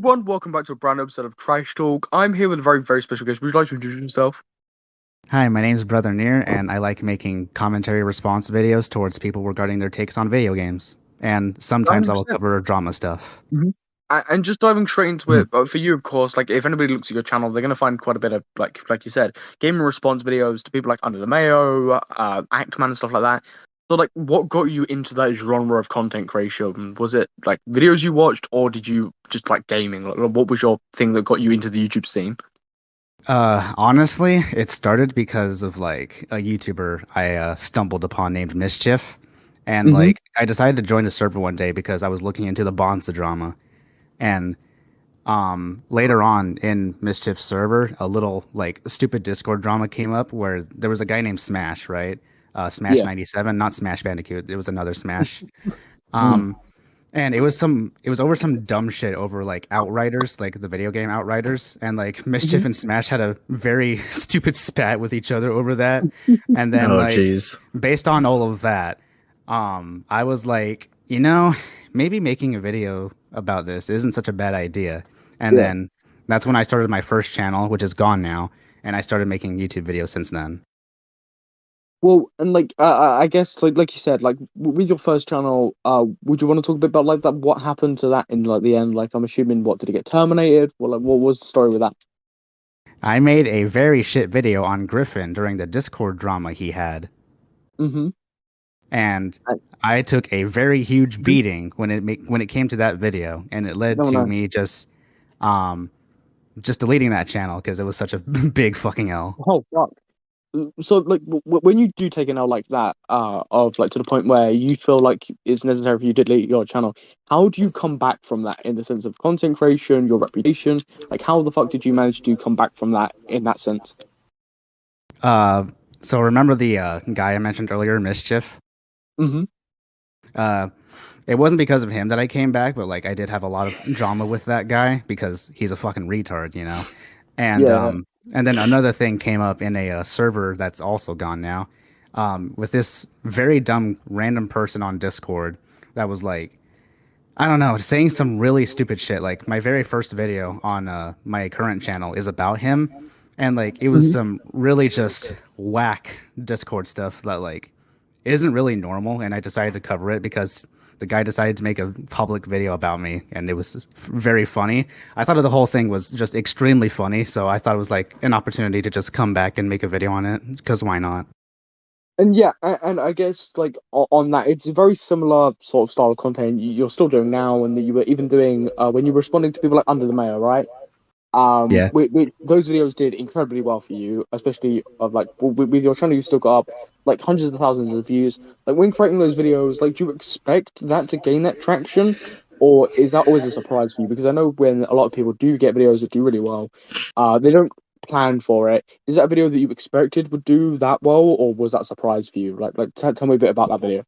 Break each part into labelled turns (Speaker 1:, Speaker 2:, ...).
Speaker 1: Everyone, welcome back to a brand new episode of Trash Talk. I'm here with a very, very special guest. Would you like to introduce yourself?
Speaker 2: Hi, my name is Brother Nier, and I like making commentary response videos towards people regarding their takes on video games. And sometimes I will
Speaker 1: 100%.
Speaker 2: cover drama stuff.
Speaker 1: Mhm. And just diving straight into
Speaker 2: Mhm.
Speaker 1: it, for you, of course, like if anybody looks at your channel, they're gonna find quite a bit of like you said, gaming response videos to people like UnderTheMayo, Actman, and stuff like that. So, like, what got you into that genre of content creation? Was it like videos you watched, or did you just like gaming? Like, what was your thing that got you into the YouTube scene?
Speaker 2: Honestly, it started because of like a YouTuber I stumbled upon named Mischief, and
Speaker 1: Hmm.
Speaker 2: like I decided to join the server one day because I was looking into the Bonza drama, and later on in Mischief's server, a little like stupid Discord drama came up where there was a guy named Smash, right? Smash
Speaker 1: Yeah.
Speaker 2: 97, not Smash Bandicoot. It was another Smash.
Speaker 1: Mm.
Speaker 2: Um, and it was over some dumb shit over like Outriders, like the video game Outriders, and like
Speaker 1: Hmm.
Speaker 2: Mischief and Smash had a very stupid spat with each other over that. And then
Speaker 3: Oh,
Speaker 2: like
Speaker 3: geez.
Speaker 2: based on all of that, I was like, maybe making a video about this isn't such a bad idea. And
Speaker 1: Yeah.
Speaker 2: then that's when I started my first channel, which is gone now, and I started making YouTube videos since then.
Speaker 1: Well, and like I guess like you said, like with your first channel, would you want to talk a bit about like that? What happened to that in like the end? Like I'm assuming, what did it get terminated? Well, like what was the story with that?
Speaker 2: I made a very shit video on Griffin during the Discord drama he had.
Speaker 1: Mm-hmm.
Speaker 2: And I took a very huge beating when it came to that video, and it led
Speaker 1: No,
Speaker 2: to
Speaker 1: no.
Speaker 2: me um just deleting that channel because it was such a big fucking L.
Speaker 1: Oh, fuck. So like when you do take an L like that, of like to the point where you feel like it's necessary for you to delete your channel, how do you come back from that in the sense of content creation, your reputation? Like how the fuck did you manage to come back from that in that sense?
Speaker 2: Uh, so remember the guy I mentioned earlier, Mischief?
Speaker 1: Mm-hmm.
Speaker 2: Uh, it wasn't because of him that I came back, but like I did have a lot of drama with that guy because he's a fucking retard, you know. And
Speaker 1: Yeah.
Speaker 2: um, and then another thing came up in a server that's also gone now, with this very dumb random person on Discord that was like, I don't know, saying some really stupid shit. Like my very first video on my current channel is about him, and like it was
Speaker 1: Mm-hmm.
Speaker 2: some really just whack Discord stuff that like isn't really normal, and I decided to cover it because the guy decided to make a public video about me, and it was very funny. I thought the whole thing was just extremely funny, so I thought it was like an opportunity to just come back and make a video on it because why not?
Speaker 1: And yeah, and I guess like on that, it's a very similar sort of style of content you're still doing now, and that you were even doing when you were responding to people like Under the Mayo, right?
Speaker 2: Yeah.
Speaker 1: Those videos did incredibly well for you, especially of like with your channel, you still got up like hundreds of thousands of views. Like when creating those videos, like do you expect that to gain that traction, or is that always a surprise for you? Because I know when a lot of people do get videos that do really well, they don't plan for it. Is that a video that you expected would do that well, or was that a surprise for you? Like tell me a bit about that video.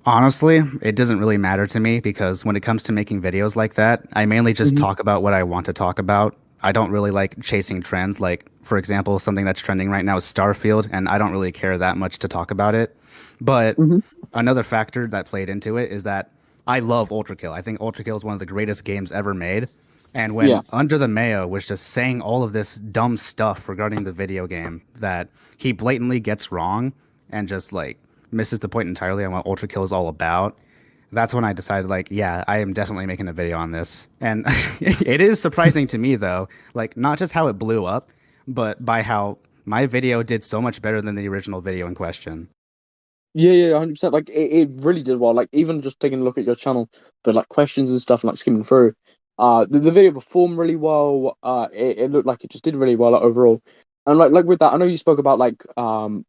Speaker 2: Honestly, it doesn't really matter to me because when it comes to making videos like that, I mainly just
Speaker 1: Hmm.
Speaker 2: talk about what I want to talk about. I don't really like chasing trends. Like, for example, something that's trending right now is Starfield, and I don't really care that much to talk about it. But
Speaker 1: Hmm.
Speaker 2: another factor that played into it is that I love Ultrakill. I think Ultrakill is one of the greatest games ever made. And
Speaker 1: Yeah.
Speaker 2: when Under the Mayo was just saying all of this dumb stuff regarding the video game that he blatantly gets wrong and just like misses the point entirely on what Ultrakill is all about, that's when I decided, like, yeah, I am definitely making a video on this. And it is surprising to me, though, like, not just how it blew up, but by how my video did so much better than the original video in question.
Speaker 1: Yeah, yeah, 100%. Like it really did well. Like even just taking a look at your channel, the like questions and stuff, and like skimming through, the video performed really well. It looked like it just did really well like, overall. And like with that, I know you spoke about like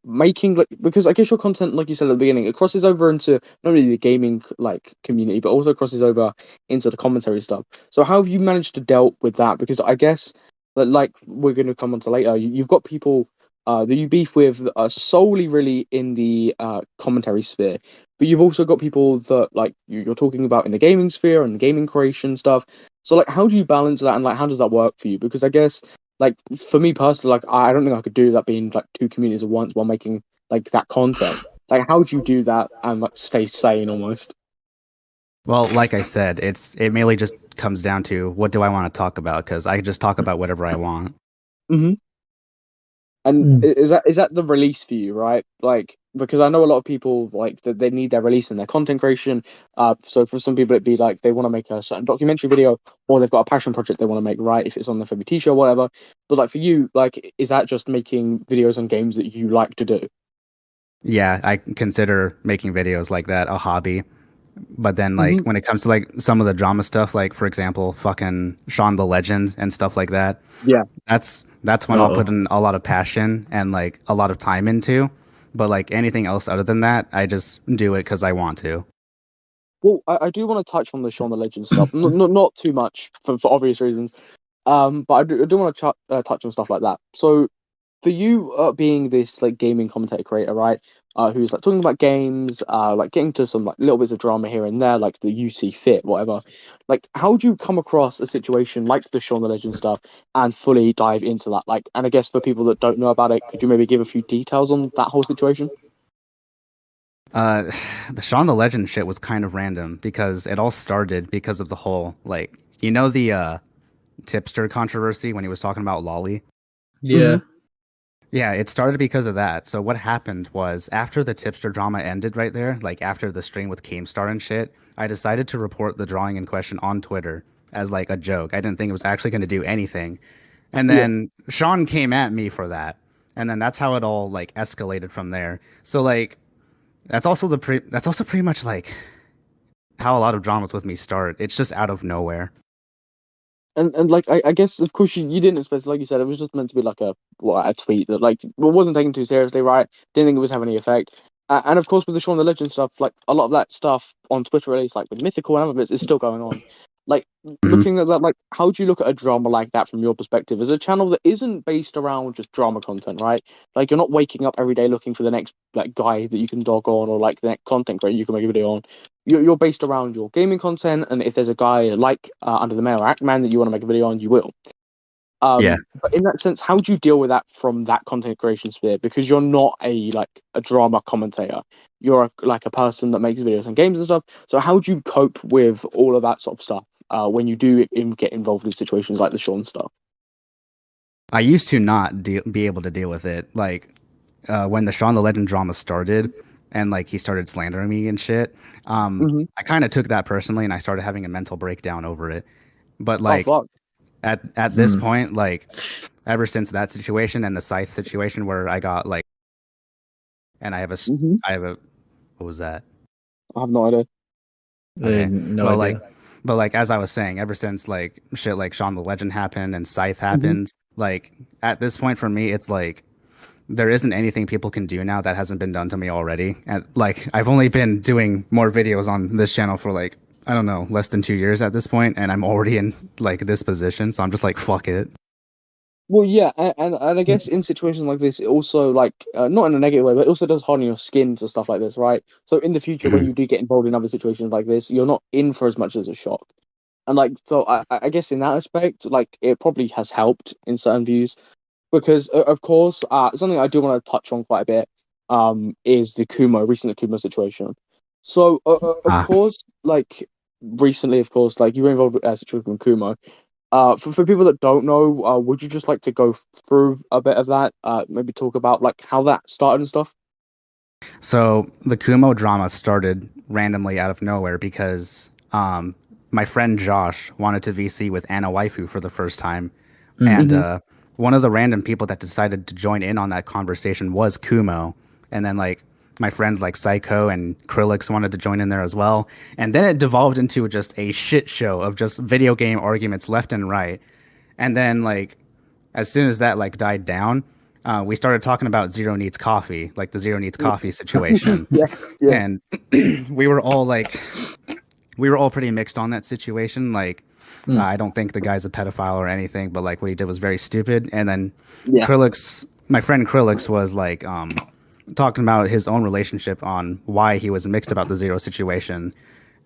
Speaker 1: making like because I guess your content, like you said at the beginning, it crosses over into not only the gaming like community, but also crosses over into the commentary stuff. So how have you managed to dealt with that? Because I guess that like we're going to come on to later, you've got people that you beef with solely really in the commentary sphere, but you've also got people that like you're talking about in the gaming sphere and the gaming creation stuff. So like, how do you balance that, and like, how does that work for you? Because I guess like for me personally, like I don't think I could do that being like two communities at once while making like that content. Like, how do you do that and like stay sane almost?
Speaker 2: Well, like I said, it mainly just comes down to what do I want to talk about because I just talk about whatever I want.
Speaker 1: Hmm. And
Speaker 3: Mm.
Speaker 1: is that the release for you, right? Like, because I know a lot of people like that they need their release in their content creation. So for some people it'd be like they want to make a certain documentary video, or they've got a passion project they want to make, right? If it's on the FBT show or whatever. But like for you, like, is that just making videos on games that you like to do?
Speaker 2: Yeah, I consider making videos like that a hobby. But then like
Speaker 1: Hmm.
Speaker 2: when it comes to like some of the drama stuff, like for example, fucking Sean the Legend and stuff like that,
Speaker 1: Yeah.
Speaker 2: that's when I'll put
Speaker 3: Uh-oh.
Speaker 2: in a lot of passion and like a lot of time into. But like anything else other than that, I just do it because I want to.
Speaker 1: Well, I do want to touch on the Shaun the Legend stuff. Not too much for obvious reasons. But I do want to touch on stuff like that. So for you, being this like gaming commentator creator, right? Who's like talking about games, like getting to some like little bits of drama here and there, like the you see fit, whatever. Like, how do you come across a situation like the Shaun the Legend stuff and fully dive into that? Like, and I guess for people that don't know about it, could you maybe give a few details on that whole situation?
Speaker 2: Uh, the Shaun the Legend shit was kind of random because it all started because of the whole like the tipster controversy when he was talking about Lolly.
Speaker 3: Yeah.
Speaker 2: Yeah, it started because of that. So what happened was after the tipster drama ended right there, like after the stream with Keemstar and shit, I decided to report the drawing in question on Twitter as like a joke. I didn't think it was actually going to do anything. And
Speaker 1: Yeah.
Speaker 2: then Sean came at me for that. And then that's how it all like escalated from there. So like that's also pretty much like how a lot of dramas with me start. It's just out of nowhere.
Speaker 1: And like I guess of course you didn't expect, like you said, it was just meant to be like a tweet that like wasn't taken too seriously, right? Didn't think it was having any effect. And of course with the Shaun the Legend stuff, like a lot of that stuff on Twitter, at least like with Mythical and other bits, is still going on. Like,
Speaker 2: Mhm.
Speaker 1: looking at that, like, how do you look at a drama like that from your perspective as a channel that isn't based around just drama content, right? Like, you're not waking up every day looking for the next like guy that you can dog on, or like the next content creator you can make a video on. You're based around your gaming content, and if there's a guy like UnderTheMayo or Ackman that you want to make a video on, you will.
Speaker 2: Yeah.
Speaker 1: But in that sense, how do you deal with that from that content creation sphere? Because you're not a drama commentator. You're like a person that makes videos on games and stuff. So how do you cope with all of that sort of stuff when you do get involved in situations like the Sean stuff?
Speaker 2: I used to not be able to deal with it. Like when the Shaun the Legend drama started and like he started slandering me and shit,
Speaker 1: Hmm.
Speaker 2: I kind of took that personally and I started having a mental breakdown over it. But
Speaker 1: Oh
Speaker 2: like
Speaker 1: fuck.
Speaker 2: at this
Speaker 3: Mm.
Speaker 2: point, like ever since that situation and the Scythe situation where I got like, and
Speaker 1: Hmm.
Speaker 2: I have a, what was that?
Speaker 1: I have no idea.
Speaker 2: Okay.
Speaker 3: No
Speaker 2: Well,
Speaker 3: idea.
Speaker 2: like as I was saying, ever since like shit like Shaun the Legend happened and Scythe
Speaker 1: Hmm.
Speaker 2: happened, like at this point for me, it's like there isn't anything people can do now that hasn't been done to me already. And like I've only been doing more videos on this channel for like I don't know, less than 2 years at this point, and I'm already in like this position, so I'm just like fuck it.
Speaker 1: Well, yeah, and I guess in situations like this, it also like not in a negative way, but it also does harden your skin to stuff like this, right? So in the future, when
Speaker 2: Mhm.
Speaker 1: you do get involved in other situations like this, you're not in for as much as a shock. And like, so I guess in that aspect, like it probably has helped in certain views because of course, something I do want to touch on quite a bit, is the recent Kumo situation. So of
Speaker 2: Ah.
Speaker 1: course, like recently, of course, like you were involved with a situation with Kumo. For people that don't know, would you just like to go through a bit of that? Maybe talk about like how that started and stuff.
Speaker 2: So the Kumo drama started randomly out of nowhere because my friend Josh wanted to VC with Anna Waifu for the first time,
Speaker 3: Mm.
Speaker 2: and
Speaker 1: Hmm.
Speaker 2: one of the random people that decided to join in on that conversation was Kumo, and then like my friends like Psycho and Krillix wanted to join in there as well, and then it devolved into just a shit show of just video game arguments left and right, and then like as soon as that like died down, we started talking about Zero Needs Coffee, like the Zero Needs Coffee situation,
Speaker 1: Yeah, yeah.
Speaker 2: and we were all like, we were all pretty mixed on that situation. Like,
Speaker 3: Mm.
Speaker 2: I don't think the guy's a pedophile or anything, but like what he did was very stupid. And then
Speaker 1: Yeah.
Speaker 2: Krillix, my friend Krillix, was like talking about his own relationship on why he was mixed about the Zero situation.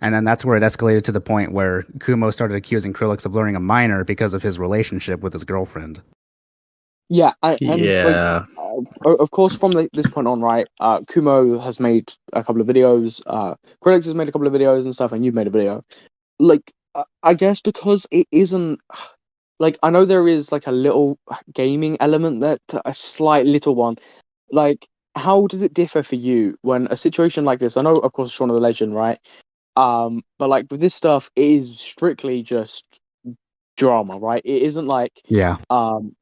Speaker 2: And then that's where it escalated to the point where Kumo started accusing Krillix of luring a minor because of his relationship with his girlfriend.
Speaker 1: Yeah, and like,
Speaker 3: Yeah.
Speaker 1: of course, from this point on, right? Kumo has made a couple of videos. Critics has made a couple of videos and stuff, and you've made a video. Like, I guess because it isn't like, I know there is like a little gaming element, that a slight little one. Like, how does it differ for you when a situation like this? I know, of course, Shaun of the Legend, right? But like with this stuff, it is strictly just drama, right? It isn't like
Speaker 2: Yeah,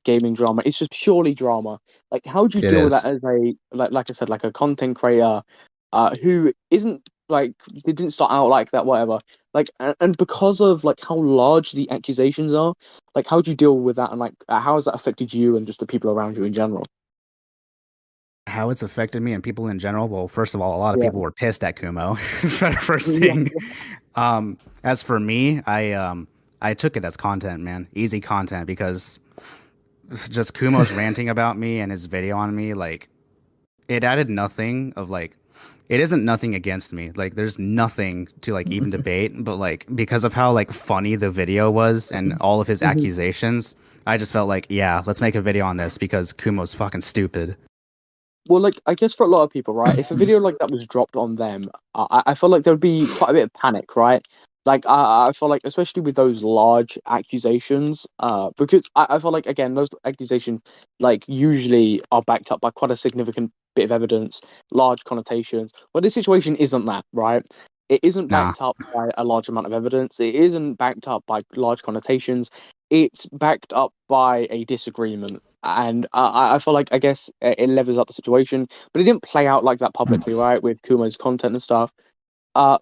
Speaker 1: gaming drama. It's just purely drama. Like, how do you
Speaker 2: it
Speaker 1: deal with that
Speaker 2: is.
Speaker 1: as a, like I said, like a content creator who isn't like, they didn't start out like that, whatever. Like, and because of like how large the accusations are, like how do you deal with that, and like how has that affected you and just the people around you in general?
Speaker 2: How it's affected me and people in general. Well, first of all, a lot of
Speaker 1: Yeah.
Speaker 2: people were pissed at Kumo. First
Speaker 1: Yeah.
Speaker 2: thing. As for me, I took it as content, man, easy content, because just Kumo's ranting about me and his video on me, like it added nothing of like, it isn't nothing against me. Like there's nothing to like even debate, but like because of how like funny the video was and all of his
Speaker 1: Mhm.
Speaker 2: accusations, I just felt like, yeah, let's make a video on this because Kumo's fucking stupid.
Speaker 1: Well, like, I guess for a lot of people, right? If a video like that was dropped on them, I feel like there would be quite a bit of panic, right? Like, I feel like, especially with those large accusations, because I feel like, again, those accusations, like, usually are backed up by quite a significant bit of evidence, large connotations. But this situation isn't that, right? It isn't
Speaker 2: Nah.
Speaker 1: backed up by a large amount of evidence. It isn't backed up by large connotations. It's backed up by a disagreement. And I feel like, I guess it levels up the situation, but it didn't play out like that publicly, right? With Kumo's content and stuff.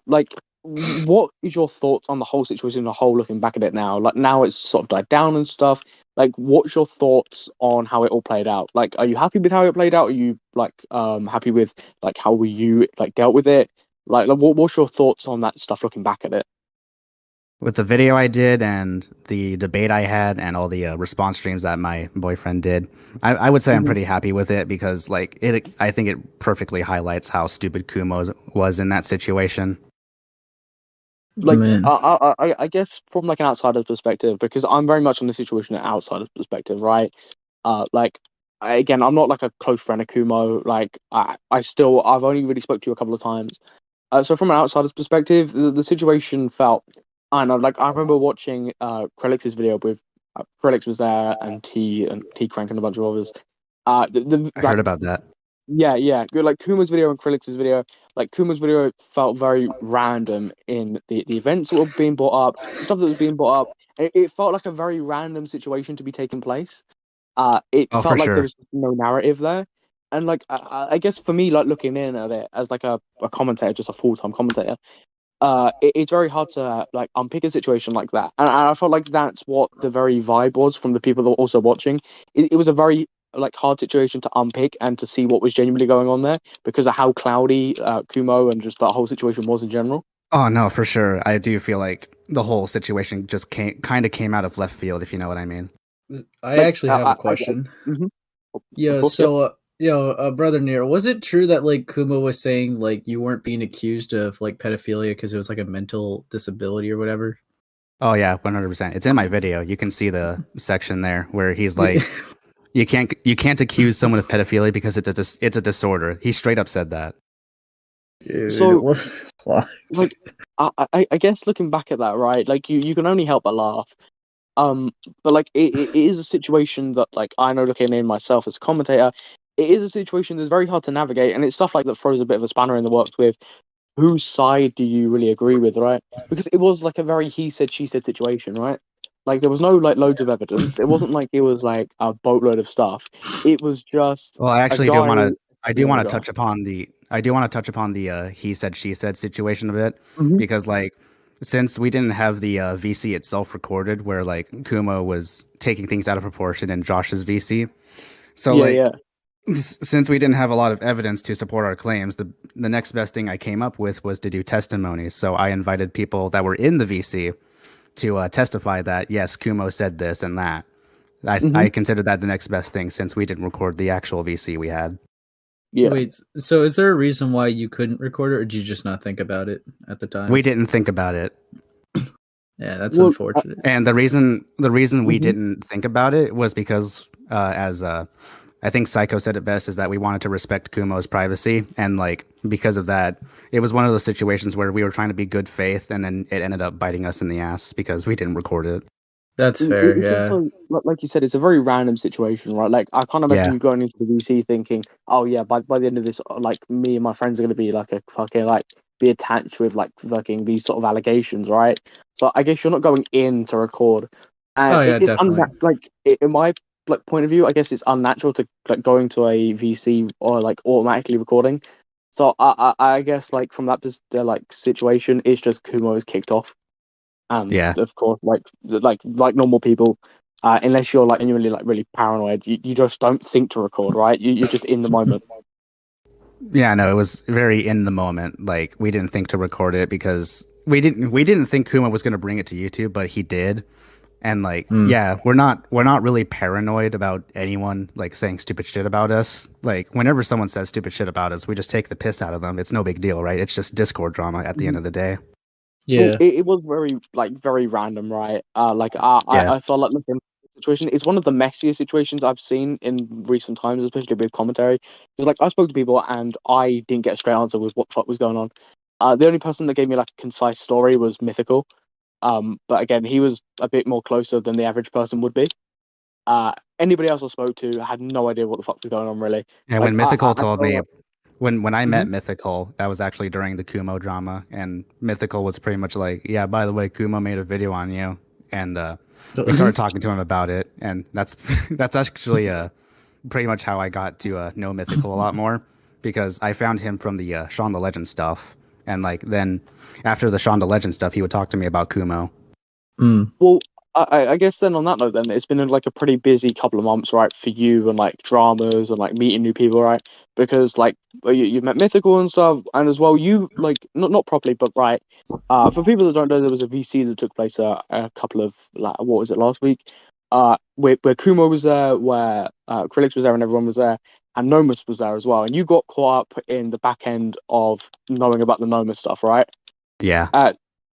Speaker 1: Like, what is your thoughts on the whole situation, the whole, looking back at it now? Like, now it's sort of died down and stuff. Like, what's your thoughts on how it all played out? Like, are you happy with how it played out? Are you like happy with like how you like dealt with it? Like what's your thoughts on that stuff looking back at it?
Speaker 2: With the video I did and the debate I had and all the response streams that my boyfriend did, I would say I'm
Speaker 1: Mhm.
Speaker 2: pretty happy with it because like it, I think it perfectly highlights how stupid Kumo was in that situation.
Speaker 1: Like,
Speaker 3: Man.
Speaker 1: I guess from like an outsider's perspective, because I'm very much on the situation an outsider's perspective, right? Like, again, I'm not like a close friend of Kumo. Like, I've only really spoke to you a couple of times. So from an outsider's perspective, the situation felt, I don't know, like I remember watching Krelix's video with Krelix was there, and T Crank and a bunch of others. The
Speaker 2: I heard
Speaker 1: like,
Speaker 2: about that.
Speaker 1: yeah, yeah, good. Like Kuma's video and Krelix's video, like Kuma's video felt very random in the events that were being brought up, the stuff that was being brought up. It felt like a very random situation to be taking place. It
Speaker 2: Oh, for
Speaker 1: felt like there
Speaker 2: sure.
Speaker 1: was no narrative there, and like I guess for me, like looking in at it as like a commentator, just a full-time commentator, it's very hard to like unpick a situation like that, and I felt like that's what the very vibe was from the people that were also watching. It was a very like hard situation to unpick and to see what was genuinely going on there because of how cloudy Kumo and just that whole situation was in general.
Speaker 2: Oh no, for sure. I do feel like the whole situation just came out of left field, if you know what I mean.
Speaker 3: I
Speaker 1: Like,
Speaker 3: actually have a question.
Speaker 1: mhm, of
Speaker 3: Yeah,
Speaker 1: course, yep.
Speaker 3: so brother Nier, was it true that like Kumo was saying like you weren't being accused of like pedophilia because it was like a mental disability or whatever?
Speaker 2: Oh yeah, 100%. It's in my video. You can see the section there where he's
Speaker 3: Yeah.
Speaker 2: like, you can't accuse someone of pedophilia because it's a disorder. He straight up said that.
Speaker 3: Dude,
Speaker 1: So
Speaker 3: what? Why?
Speaker 1: like, I guess looking back at that, right? Like you can only help but laugh. But like it is a situation that like I know, looking in myself as a commentator, it is a situation that's very hard to navigate, and it's stuff like that throws a bit of a spanner in the works with whose side do you really agree with, right? Because it was like a very he said she said situation, right? Like there was no like loads of evidence. It wasn't like it was like a boatload of stuff. It was just
Speaker 2: Well, I
Speaker 1: a
Speaker 2: actually do
Speaker 1: guy.
Speaker 2: want to. I do
Speaker 1: Yeah,
Speaker 2: want to
Speaker 1: go on.
Speaker 2: touch upon the. I do want to touch upon the he said she said situation a bit
Speaker 1: Hmm.
Speaker 2: because like since we didn't have the VC itself recorded where like Kumo was taking things out of proportion in Josh's VC, so
Speaker 1: Yeah,
Speaker 2: like
Speaker 1: yeah.
Speaker 2: since we didn't have a lot of evidence to support our claims, the next best thing I came up with was to do testimonies. So I invited people that were in the VC to testify that yes, Kumo said this and that.
Speaker 1: Hmm.
Speaker 2: I considered that the next best thing since we didn't record the actual VC we had.
Speaker 1: Yeah.
Speaker 3: Wait, so is there a reason why you couldn't record it, or did you just not think about it at the
Speaker 2: We
Speaker 3: time?
Speaker 2: didn't think about it.
Speaker 3: Yeah, that's
Speaker 1: Well,
Speaker 3: unfortunate.
Speaker 2: And the reason we
Speaker 1: mhm.
Speaker 2: didn't think about it was because as I think Psycho said it best, is that we wanted to respect Kumo's privacy, and like because of that, it was one of those situations where we were trying to be good faith, and then it ended up biting us in the ass because we didn't record it.
Speaker 3: That's fair.
Speaker 1: It's
Speaker 3: Yeah.
Speaker 1: also, like you said, it's a very random situation, right? Like, I can't imagine
Speaker 2: Yeah.
Speaker 1: you going into the VC thinking, oh yeah, by the end of this, like, me and my friends are going to be like a fucking, like, be attached with like fucking these sort of allegations, right? So I guess you're not going in to record, and
Speaker 3: Oh yeah,
Speaker 1: it's
Speaker 3: definitely.
Speaker 1: like in my like point of view, I guess it's unnatural to like going to a VC or like automatically recording. So I guess like from that like situation, it's just Kumo is kicked off. And
Speaker 2: Yeah.
Speaker 1: of course, like normal people, unless you're like genuinely like really paranoid, you just don't think to record, right? You're just in the moment.
Speaker 2: Yeah, no, it was very in the moment. Like we didn't think to record it because we didn't think Kuma was going to bring it to YouTube, but he did. And like, yeah, we're not really paranoid about anyone like saying stupid shit about us. Like whenever someone says stupid shit about us, we just take the piss out of them. It's no big deal, right? It's just Discord drama at the end of the day.
Speaker 1: Well,
Speaker 3: Yeah.
Speaker 1: it was very random, right? Like
Speaker 2: Yeah.
Speaker 1: I felt like looking at the situation, it's one of the messiest situations I've seen in recent times, especially with commentary. Because like I spoke to people and I didn't get a straight answer with what the fuck was going on. The only person that gave me like a concise story was Mythical. But again, he was a bit more closer than the average person would be. Anybody else I spoke to had no idea what the fuck was going on, really.
Speaker 2: And
Speaker 1: Like
Speaker 2: when Mythical
Speaker 1: I
Speaker 2: told
Speaker 1: felt
Speaker 2: me
Speaker 1: like.
Speaker 2: when I met
Speaker 1: Mhm.
Speaker 2: Mythical, that was actually during the Kumo drama, and Mythical was pretty much like, "Yeah, by the way, Kumo made a video on you," and we started talking to him about it, and that's that's actually pretty much how I got to know Mythical a lot more because I found him from the Shaun the Legend stuff, and like then after the Shaun the Legend stuff, he would talk to me about Kumo.
Speaker 1: Well, I guess then on that note, then it's been like a pretty busy couple of months, right, for you and like dramas and like meeting new people, right? Because like you've met Mythical and stuff, and as well you like not properly, but right. For people that don't know, there was a VC that took place a couple of like what was it last week? Where Kumo was there, where Krillix was there, and everyone was there, and Nomas was there as well, and you got caught up in the back end of knowing about the Nomas stuff, right?
Speaker 2: Yeah.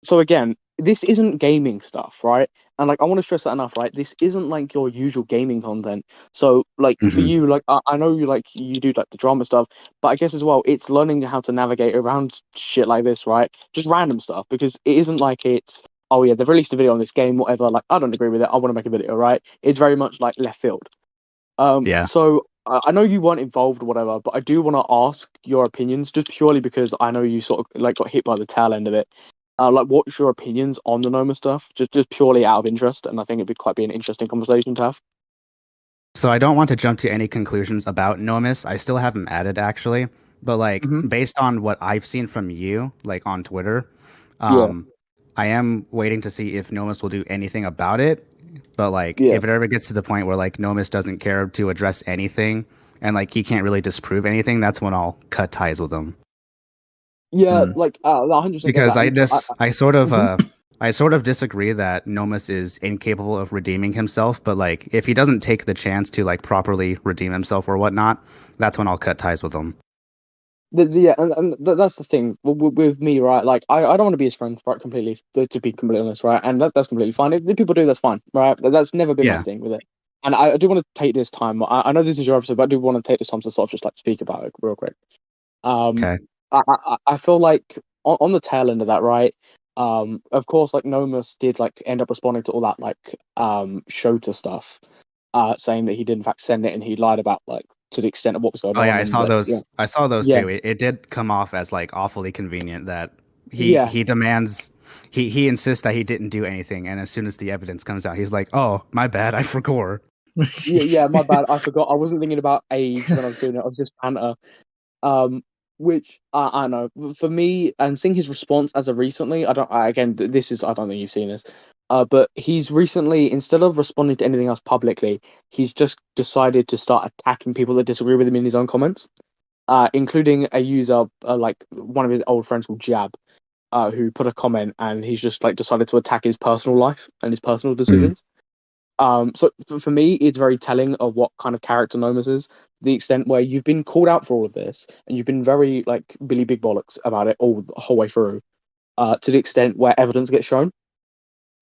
Speaker 1: So again, this isn't gaming stuff, right? And like I want to stress that enough, right? This isn't like your usual gaming content. So like for
Speaker 2: Hmm.
Speaker 1: you, like I know you like you do like the drama stuff, but I guess as well it's learning how to navigate around shit like this, right? Just random stuff because it isn't like it's oh yeah, they've released a video on this game, whatever. Like I don't agree with it. I want to make a video, right? It's very much like left field.
Speaker 2: Yeah.
Speaker 1: So I know you weren't involved or whatever, but I do want to ask your opinions just purely because I know you sort of like got hit by the tail end of it. Like, what's your opinions on the Noma stuff? Just purely out of interest, and I think it'd be quite be an interesting conversation to have.
Speaker 2: So I don't want to jump to any conclusions about Nomis. I still have him added actually, but like
Speaker 1: Mm-hmm.
Speaker 2: based on what I've seen from you, like on Twitter,
Speaker 1: Yeah,
Speaker 2: um, I am waiting to see if Nomis will do anything about it. But like
Speaker 1: yeah,
Speaker 2: if it ever gets to the point where like Nomis doesn't care to address anything and like he can't really disprove anything, that's when I'll cut ties with him.
Speaker 1: yeah. Like, 100% get
Speaker 2: Because
Speaker 1: that.
Speaker 2: I
Speaker 1: And
Speaker 2: just I sort of
Speaker 1: Mhm.
Speaker 2: I sort of disagree that Nomis is incapable of redeeming himself, but like if he doesn't take the chance to like properly redeem himself or whatnot, that's when I'll cut ties with him.
Speaker 1: Yeah, and that's the thing with me, right? Like, I don't want to be his friend, right? Completely, to be completely honest, right? And that's completely fine. If people do, that's fine, right? That's never been my
Speaker 2: Yeah.
Speaker 1: thing with it. And I do want to take this time. I know this is your episode, but I do want to take this time to sort of just like speak about it real quick. Um,
Speaker 2: Okay.
Speaker 1: I feel like on the tail end of that, right? Of course, like Nomus did like end up responding to all that like Shota stuff, saying that he did in fact send it and he lied about like to the extent of what was going
Speaker 2: Oh yeah,
Speaker 1: on
Speaker 2: I
Speaker 1: and
Speaker 2: saw
Speaker 1: like yeah,
Speaker 2: those. I saw those
Speaker 1: yeah,
Speaker 2: too. It did come off as like awfully convenient that
Speaker 1: yeah,
Speaker 2: he demands he insists that he didn't do anything, and as soon as the evidence comes out, he's like, "Oh, my bad, I forgot."
Speaker 1: yeah. My bad. I forgot. I wasn't thinking about age when I was doing it. I was just banter. Um, which I know for me and seeing his response as of recently, I don't. Again, this is I don't think you've seen this. But he's recently instead of responding to anything else publicly, he's just decided to start attacking people that disagree with him in his own comments. Including a user like one of his old friends called Jab, who put a comment and he's just like decided to attack his personal life and his personal
Speaker 2: Mm.
Speaker 1: decisions. So for me, it's very telling of what kind of character Nomas is. The extent where you've been called out for all of this, and you've been very like Billy Big Bollocks about it all the whole way through. To the extent where evidence gets shown.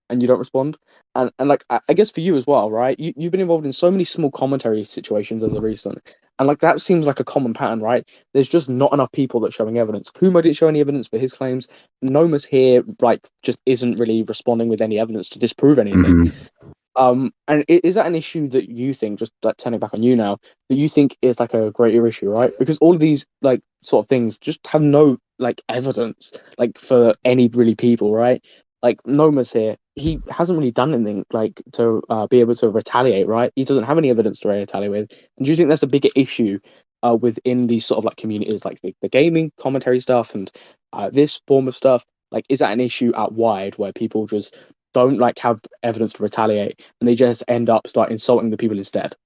Speaker 1: and you don't respond. And like I guess for you as well, right? You've been involved in so many small commentary situations as of recent, and like that seems like a common pattern, right? There's just not enough people that are showing evidence. Kumo didn't show any evidence for his claims. Nomas here, like, just isn't really responding with any evidence to disprove anything. And is that an issue that you think, just like turning back on you now, that you think is like a greater issue, right? Because all of these like sort of things just have no like evidence, like for any really people, right? Like Noma's here, he hasn't really done anything like to be able to retaliate, right? He doesn't have any evidence to retaliate with. And do you think that's a bigger issue within these sort of like communities, like the gaming commentary stuff and this form of stuff? Like, is that an issue out wide where people just don't like have evidence to retaliate and they just end up start insulting the people instead?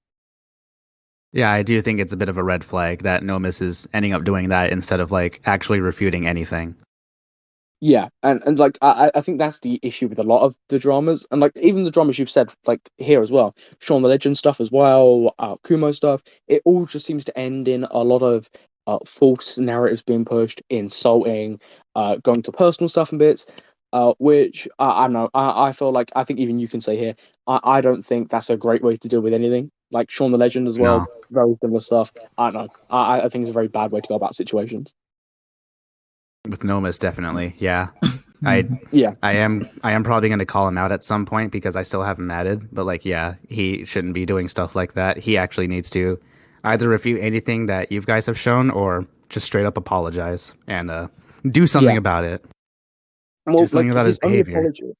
Speaker 2: Yeah, I do think it's a bit of a red flag that Nomis is ending up doing that instead of like actually refuting anything.
Speaker 1: Yeah, and like I think that's the issue with a lot of the dramas, and like even the dramas you've said like here as well, Shaun the Legend stuff as well, Kumo stuff. It all just seems to end in a lot of false narratives being pushed, insulting, going to personal stuff and bits. Which I don't know. I feel like I think even you can say here, I don't think that's a great way to deal with anything. Like Shaun the Legend as well,
Speaker 2: No,
Speaker 1: very similar stuff. I don't know. I think it's a very bad way to go about situations.
Speaker 2: with Nomis definitely. Yeah. I
Speaker 1: Yeah.
Speaker 2: I am probably going to call him out at some point because I still have him added, but like yeah, he shouldn't be doing stuff like that. He actually needs to either refute anything that you guys have shown or just straight up apologize and do something
Speaker 1: Yeah.
Speaker 2: about it. Do
Speaker 1: Well,
Speaker 2: something
Speaker 1: like
Speaker 2: about his
Speaker 1: his only
Speaker 2: behavior.
Speaker 1: apology.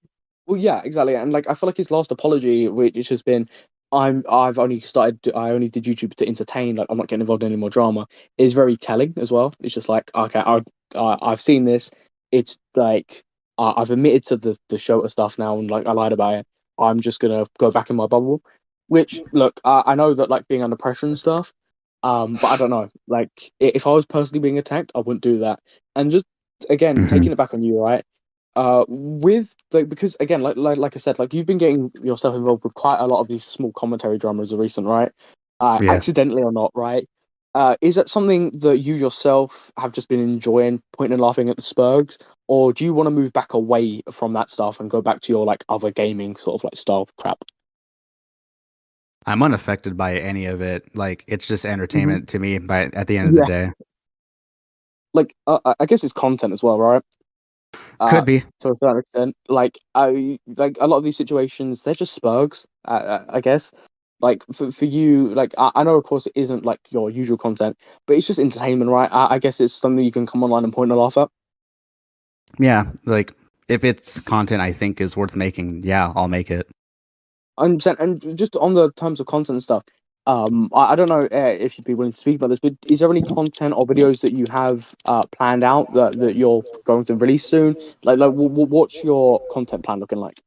Speaker 1: Well, yeah, exactly. And like I feel like his last apology, which has been, I've only started, I only did YouTube to entertain. Like I'm not getting involved in any more drama. Is very telling as well. It's just like, okay, I've seen this. It's like I've admitted to the show stuff now, and like I lied about it. I'm just gonna go back in my bubble. Which look, I know that like being under pressure and stuff. But I don't know. Like if I was personally being attacked, I wouldn't do that. And just again,
Speaker 2: Hmm.
Speaker 1: taking it back on you, right? With like because again like I said, like you've been getting yourself involved with quite a lot of these small commentary dramas of recent, right?
Speaker 2: Yeah.
Speaker 1: Accidentally or not, right? Is that something that you yourself have just been enjoying, pointing and laughing at the Spurgs, or do you want to move back away from that stuff and go back to your like other gaming sort of like style crap?
Speaker 2: I'm unaffected by any of it. Like it's just
Speaker 1: Hmm.
Speaker 2: entertainment to me by at the end of the
Speaker 1: Yeah,
Speaker 2: day.
Speaker 1: like I guess it's content as well, right? uh
Speaker 2: Could be.
Speaker 1: to a certain extent. Like I like a lot of these situations, they're just spurgs. I guess. Like for you, like I know of course it isn't like your usual content, but it's just entertainment, right? I guess it's something you can come online and point and laugh at.
Speaker 2: Yeah, like if it's content I think is worth making, yeah, I'll make it.
Speaker 1: 100%. And just on the terms of content and stuff, I don't know if you'd be willing to speak about this, but is there any content or videos that you have planned out that you're going to release soon? What's your content plan looking like?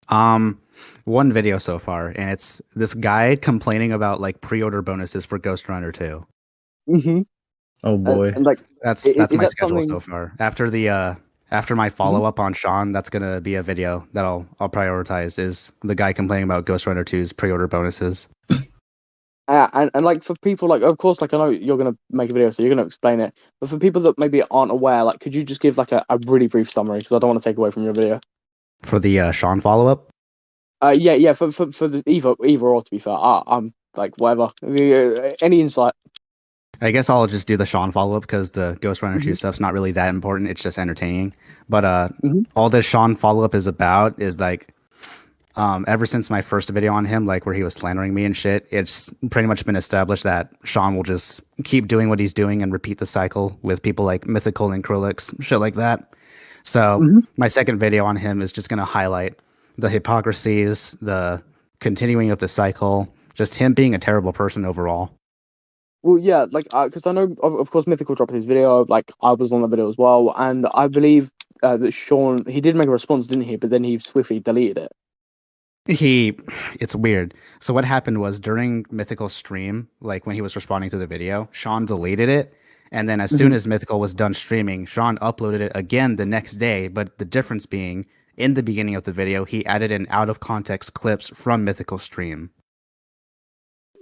Speaker 2: Um, one video so far, and it's this guy complaining about like pre-order bonuses for Ghost Runner 2.
Speaker 1: Hmm.
Speaker 3: Oh boy.
Speaker 1: And like,
Speaker 2: That's
Speaker 1: is
Speaker 2: my
Speaker 1: that
Speaker 2: schedule so
Speaker 1: something?
Speaker 2: far. After my
Speaker 1: Mhm.
Speaker 2: follow up on Sean, that's gonna be a video that I'll prioritize is the guy complaining about Ghost Runner 2's pre-order bonuses.
Speaker 1: And like for people like of course like I know you're gonna make a video so you're gonna explain it, but for people that maybe aren't aware, like could you just give like a really brief summary because I don't want to take away from your video.
Speaker 2: For the Sean follow up.
Speaker 1: Yeah, for the either or, to be fair, I'm like whatever. Any insight?
Speaker 2: I guess I'll just do the Sean follow up because the Ghost Runner 2
Speaker 1: Hmm.
Speaker 2: stuff's not really that important. It's just entertaining. But
Speaker 1: Hmm.
Speaker 2: all this Sean follow up is about is like ever since my first video on him, like where he was slandering me and shit, it's pretty much been established that Sean will just keep doing what he's doing and repeat the cycle with people like Mythical and Krillix, shit like that. So
Speaker 1: Hmm.
Speaker 2: my second video on him is just gonna highlight the hypocrisies, the continuing of the cycle, just him being a terrible person overall.
Speaker 1: Well, yeah, like because I know of course Mythical dropped his video. Like I was on the video as well, and I believe that Sean he did make a response, didn't he? But then he swiftly deleted it.
Speaker 2: He, it's weird. So what happened was during Mythical stream, like when he was responding to the video, Sean deleted it. And then as soon
Speaker 1: Hmm.
Speaker 2: as Mythical was done streaming, Sean uploaded it again the next day. But the difference being, in the beginning of the video, he added in out of context clips from Mythical stream.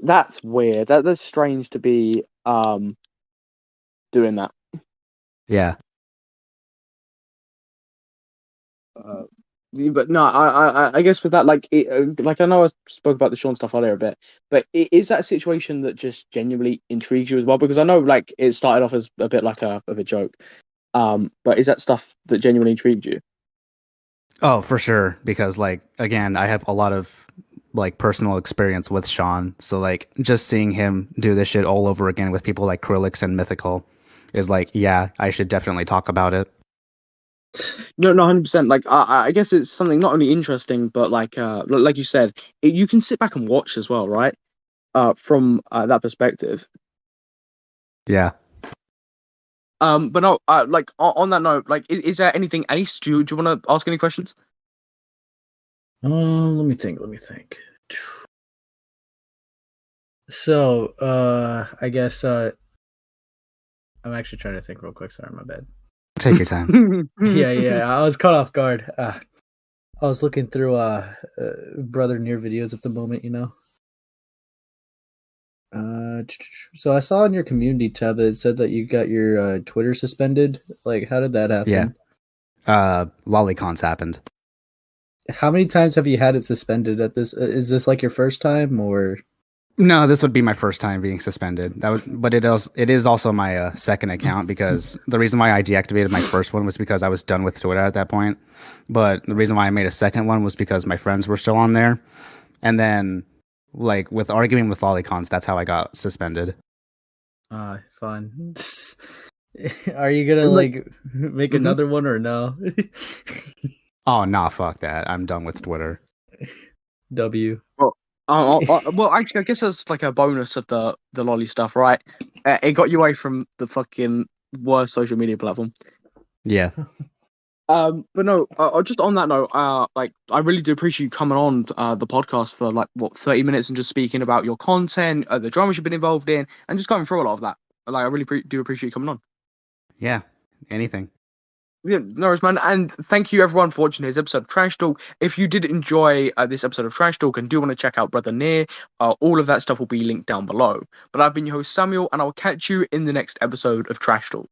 Speaker 1: That's weird. That's strange to be doing that.
Speaker 2: Yeah.
Speaker 1: But no, I guess with that, like, like I know I spoke about the Sean stuff earlier a bit, but is that a situation that just genuinely intrigues you as well? Because I know, like, it started off as a bit like a joke, but is that stuff that genuinely intrigued you?
Speaker 2: Oh, for sure. Because like again, I have a lot of like personal experience with Sean. So like just seeing him do this shit all over again with people like Krillix and Mythical is like, yeah, I should definitely talk about it.
Speaker 1: No, no, 100%. Like, I guess it's something not only interesting, but like you said, you can sit back and watch as well, right? From that perspective.
Speaker 2: Yeah.
Speaker 1: But no, like on that note, like, is there anything, Ace? Do you want to ask any questions?
Speaker 3: Let me think. So, I guess I'm actually trying to think real quick. Sorry, my bad.
Speaker 2: Take your time.
Speaker 3: Yeah. I was caught off guard. I was looking through Brother Near videos at the moment, you know. So I saw in your community tab that it said that you got your Twitter suspended. Like, how did that happen?
Speaker 2: Yeah. Lolicons happened.
Speaker 3: How many times have you had it suspended at this? Is this like your first time or?
Speaker 2: No, this would be my first time being suspended. But it is also my second account because the reason why I deactivated my first one was because I was done with Twitter at that point. But the reason why I made a second one was because my friends were still on there, and then like with arguing with Lolicons, that's how I got suspended.
Speaker 3: Fun. Are you gonna like make another one or no?
Speaker 2: Oh nah, fuck that. I'm done with Twitter.
Speaker 3: W.
Speaker 1: Well, actually, I guess that's like a bonus of the lolly stuff, right? It got you away from the fucking worst social media platform.
Speaker 2: Yeah.
Speaker 1: But no, just on that note, like, I really do appreciate you coming on the podcast for like 30 minutes and just speaking about your content, the dramas you've been involved in, and just going through a lot of that. Like, I really do appreciate you coming on.
Speaker 2: Yeah. Anything.
Speaker 1: Yeah, no worries, man. And thank you, everyone, for watching this episode of Trash Talk. If you did enjoy this episode of Trash Talk and do want to check out Brother Near, all of that stuff will be linked down below. But I've been your host, Samuel, and I will catch you in the next episode of Trash Talk.